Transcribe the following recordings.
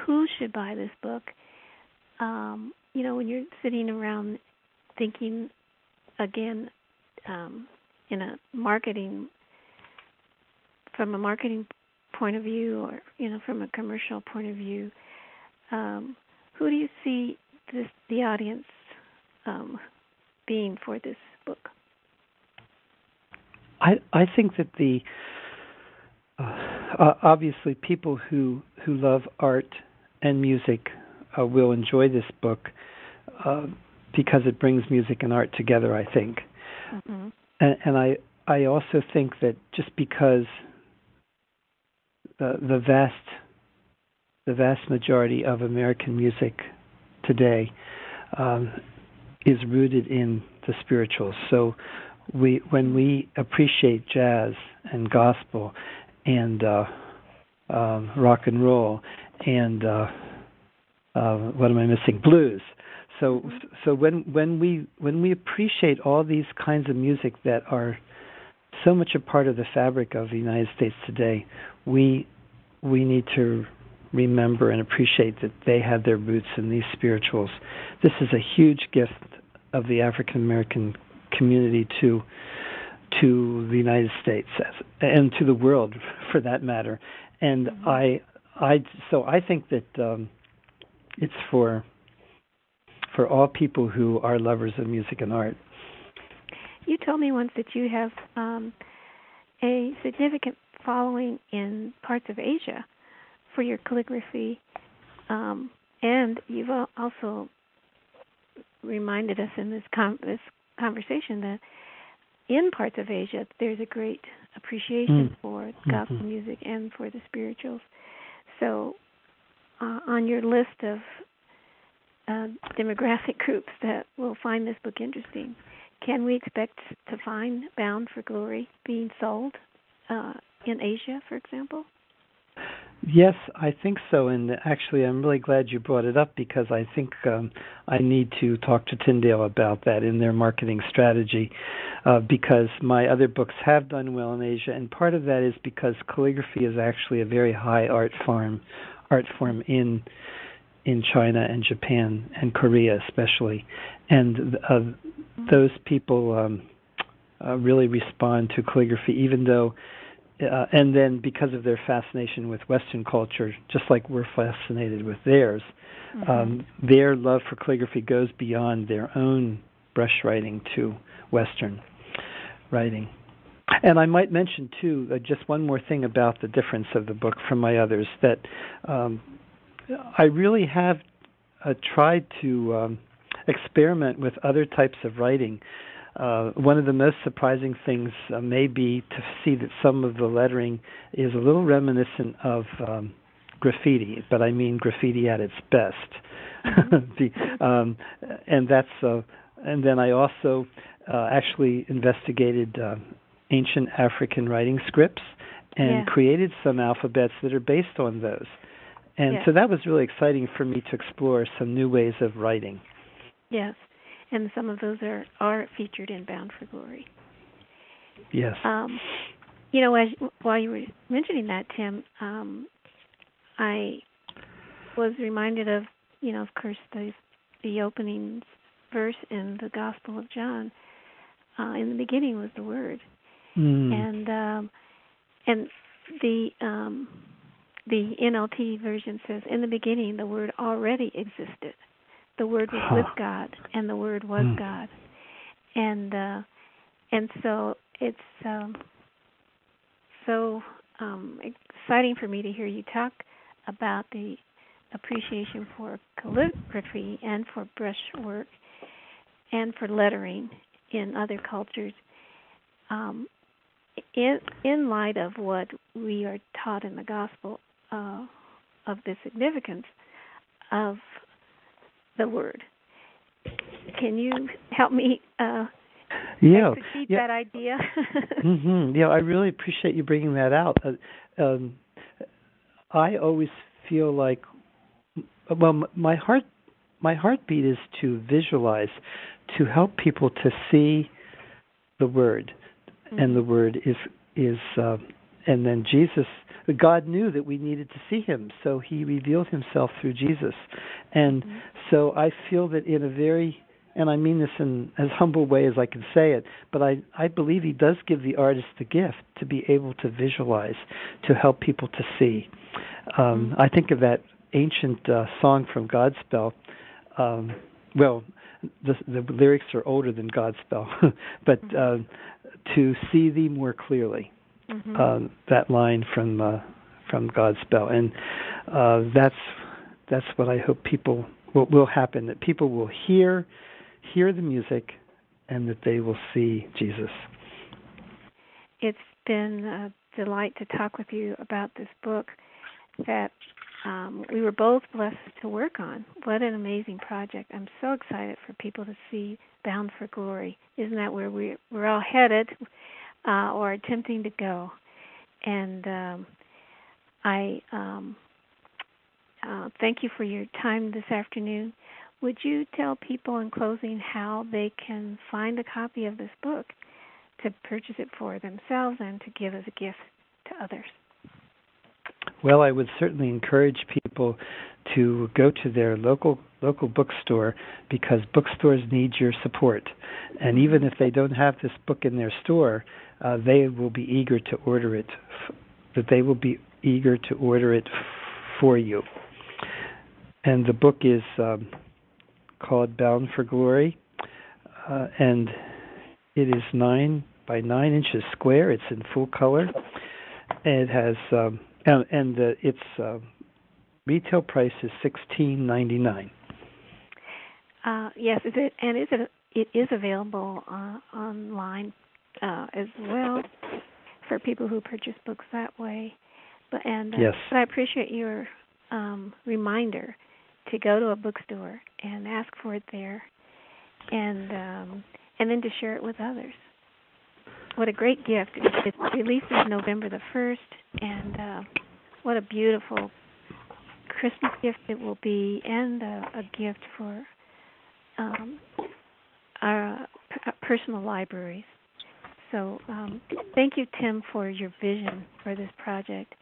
who should buy this book. When you're sitting around thinking again in a marketing from a marketing point of view, or from a commercial point of view, who do you see the audience being for this book? I think that the obviously people who love art and music will enjoy this book because it brings music and art together, I think. Mm-hmm. And I also think that just because the vast majority of American music today is rooted in the spirituals. So when we appreciate jazz and gospel and rock and roll and what am I missing? Blues. So when we appreciate all these kinds of music that are so much a part of the fabric of the United States today, we need to remember and appreciate that they had their roots in these spirituals. This is a huge gift of the African American community to the United States and to the world, for that matter. And so I think that it's for all people who are lovers of music and art. You told me once that you have a significant following in parts of Asia for your calligraphy, and you've also reminded us in this conversation that in parts of Asia there's a great appreciation for gospel music and for the spirituals. So on your list of demographic groups that will find this book interesting, can we expect to find Bound for Glory being sold in Asia, for example? Yes, I think so. And actually, I'm really glad you brought it up, because I think I need to talk to Tyndale about that in their marketing strategy, because my other books have done well in Asia. And part of that is because calligraphy is actually a very high art form in China and Japan and Korea especially. And those people really respond to calligraphy, even though and then because of their fascination with Western culture, just like we're fascinated with theirs, their love for calligraphy goes beyond their own brush writing to Western writing. And I might mention, too, just one more thing about the difference of the book from my others, that I really have tried to experiment with other types of writing. One of the most surprising things may be to see that some of the lettering is a little reminiscent of graffiti, but I mean graffiti at its best. And then I also actually investigated ancient African writing scripts and created some alphabets that are based on those. And so that was really exciting for me to explore some new ways of writing. Yes. And some of those are featured in Bound for Glory. Yes. While you were mentioning that, Tim, I was reminded of, of course, the opening verse in the Gospel of John. In the beginning was the Word, and the NLT version says, "In the beginning, the Word already existed. The Word was with God, and the Word was God." And so it's so exciting for me to hear you talk about the appreciation for calligraphy and for brushwork and for lettering in other cultures, in light of what we are taught in the gospel of the significance of the Word. Can you help me execute that idea? Yeah, I really appreciate you bringing that out. I always feel like, well, my heartbeat is to visualize, to help people to see the Word, and the Word is And then God knew that we needed to see him, so he revealed himself through Jesus. And so I feel that in a very, and I mean this in as humble way as I can say it, but I believe he does give the artist the gift to be able to visualize, to help people to see. I think of that ancient song from Godspell. Well, the lyrics are older than Godspell, but to see thee more clearly. That line from Godspell, and that's what I hope people will happen. That people will hear the music, and that they will see Jesus. It's been a delight to talk with you about this book that we were both blessed to work on. What an amazing project! I'm so excited for people to see Bound for Glory. Isn't that where we're all headed, or attempting to go? And I thank you for your time this afternoon. Would you tell people in closing how they can find a copy of this book to purchase it for themselves and to give as a gift to others? Well, I would certainly encourage people to go to their local bookstore, because bookstores need your support. And even if they don't have this book in their store, they will be eager to order it. For you. And the book is called Bound for Glory, and it is 9 by 9 inches square. It's in full color. It has its retail price is $16.99. Yes, it is available online as well for people who purchase books that way. But I appreciate your reminder to go to a bookstore and ask for it there, and then to share it with others. What a great gift! It releases November the 1st, and what a beautiful Christmas gift it will be, and a gift for our personal libraries. So thank you, Tim, for your vision for this project,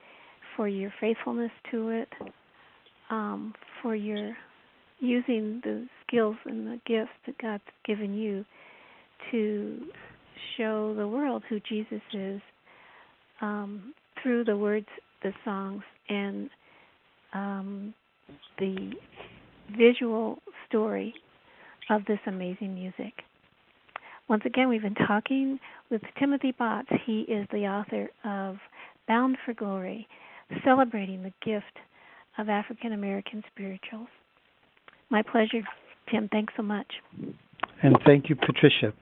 for your faithfulness to it, for your using the skills and the gifts that God's given you to show the world who Jesus is through the words, the songs, and the visual story of this amazing music. Once again, we've been talking with Timothy Botts. He is the author of Bound for Glory, celebrating the gift of African American spirituals. My pleasure, Tim. Thanks so much. And thank you, Patricia.